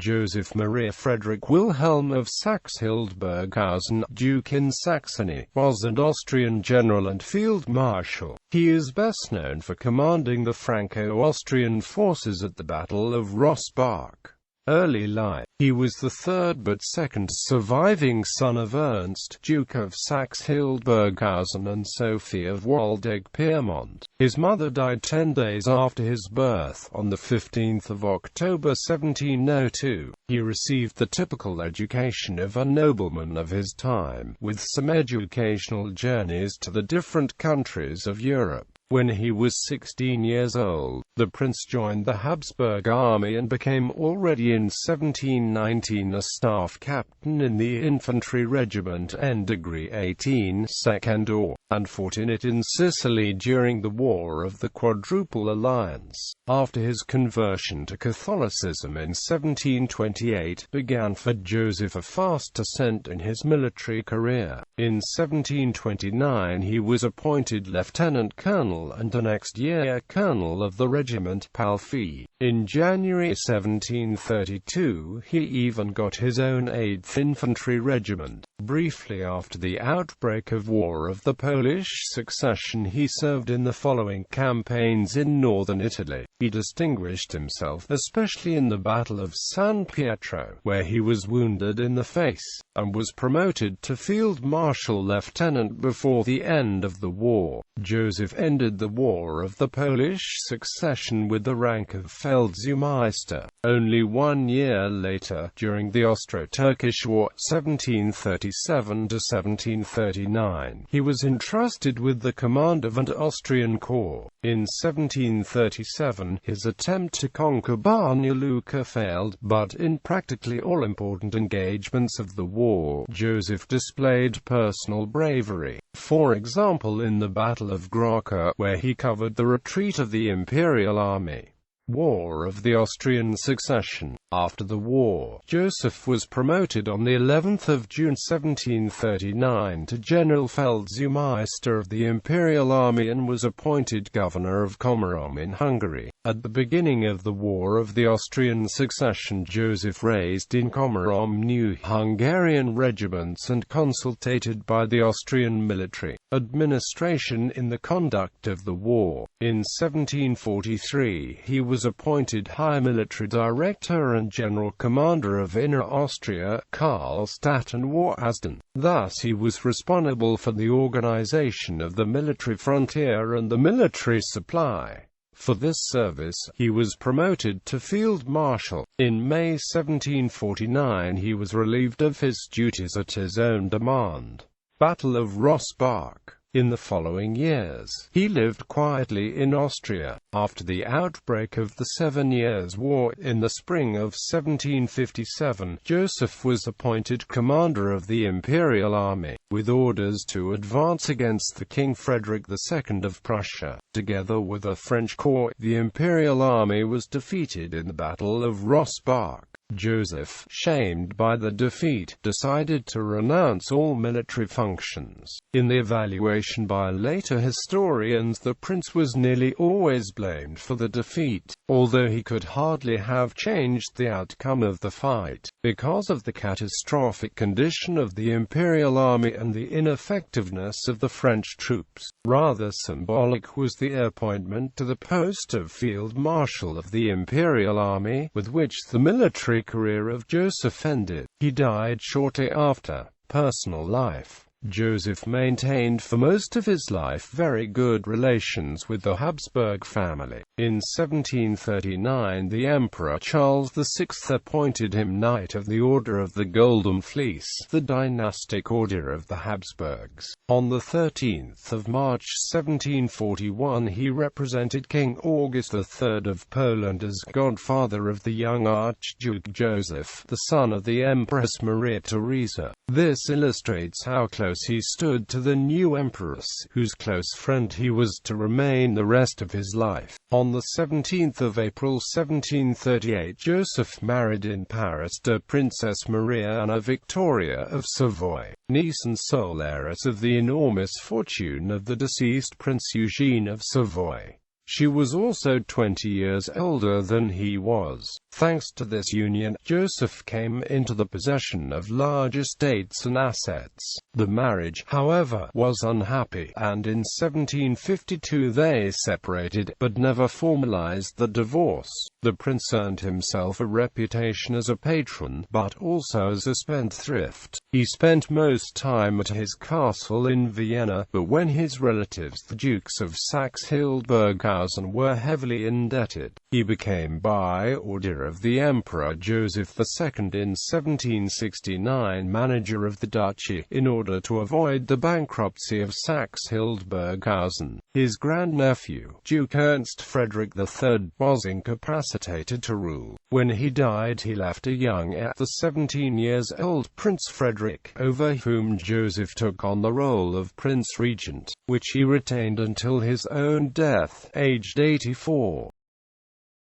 Joseph Maria Frederick Wilhelm of Saxe-Hildburghausen, Duke in Saxony, was an Austrian general and field marshal. He is best known for commanding the Franco-Austrian forces at the Battle of Rossbach. Early life. He was the third but second surviving son of Ernst, Duke of Saxe-Hildburghausen and Sophie of Waldeck-Pyrmont. His mother died 10 days after his birth, on the 15th of October 1702. He received the typical education of a nobleman of his time, with some educational journeys to the different countries of Europe. When he was 16 years old, the prince joined the Habsburg army and became already in 1719 a staff captain in the infantry regiment N degree 18 Secondor, and fought in it in Sicily during the War of the Quadruple Alliance. After his conversion to Catholicism in 1728, began for Joseph a fast ascent in his military career. In 1729 he was appointed lieutenant colonel and the next year colonel of the regiment Palfi. In January 1732 he even got his own 8th Infantry Regiment. Briefly after the outbreak of War of the Polish Succession he served in the following campaigns in northern Italy. He distinguished himself especially in the Battle of San Pietro, where he was wounded in the face, and was promoted to Field Marshal Lieutenant before the end of the war. Joseph ended the War of the Polish Succession with the rank of Feldseemeister. Only 1 year later, during the Austro-Turkish War 1737–1739, he was entrusted with the command of an Austrian corps. In 1737, his attempt to conquer Banja Luka failed, but in practically all important engagements of the war, Joseph displayed personal bravery. For example, in the Battle of Grocka, where he covered the retreat of the Imperial Army. War of the Austrian Succession. After the war, Joseph was promoted on the 11th of June 1739 to General Feldseemeister of the Imperial Army and was appointed governor of Komárom in Hungary. At the beginning of the War of the Austrian Succession, Joseph raised in Komárom new Hungarian regiments and consulted by the Austrian military administration in the conduct of the war. In 1743 he was appointed High Military Director and General Commander of Inner Austria, Karlstadt and Warasden. Thus he was responsible for the organization of the military frontier and the military supply. For this service, he was promoted to Field Marshal. In May 1749 he was relieved of his duties at his own demand. Battle of Rossbach. In the following years, he lived quietly in Austria. After the outbreak of the 7 Years' War in the spring of 1757, Joseph was appointed commander of the Imperial Army, with orders to advance against the King Frederick II of Prussia. Together with a French corps, the Imperial Army was defeated in the Battle of Rossbach. Joseph, shamed by the defeat, decided to renounce all military functions. In the evaluation by later historians, the prince was nearly always blamed for the defeat, although he could hardly have changed the outcome of the fight, because of the catastrophic condition of the Imperial Army and the ineffectiveness of the French troops. Rather symbolic was the appointment to the post of Field Marshal of the Imperial Army, with which the military career of Joseph ended. He died shortly after. Personal life. Joseph maintained for most of his life very good relations with the Habsburg family. In 1739 the Emperor Charles VI appointed him Knight of the Order of the Golden Fleece, the dynastic order of the Habsburgs. On the 13th of March 1741 he represented King August III of Poland as godfather of the young Archduke Joseph, the son of the Empress Maria Theresa. This illustrates how close he stood to the new empress, whose close friend he was to remain the rest of his life. On the 17th of April 1738 Joseph married in Paris to Princess Maria Anna Victoria of Savoy, niece and sole heiress of the enormous fortune of the deceased Prince Eugene of Savoy. She was also 20 years older than he was. Thanks to this union, Joseph came into the possession of large estates and assets. The marriage, however, was unhappy, and in 1752 they separated, but never formalized the divorce. The prince earned himself a reputation as a patron, but also as a spendthrift. He spent most time at his castle in Vienna, but when his relatives, the Dukes of Saxe-Hildburghausen, were heavily indebted, he became, by order of the Emperor Joseph II in 1769, manager of the duchy, in order to avoid the bankruptcy of Saxe-Hildburghausen. His grandnephew, Duke Ernst Frederick III, was incapacitated to rule. When he died, he left a young heir, the 17-year-old Prince Frederick, over whom Joseph took on the role of Prince Regent, which he retained until his own death, aged 84.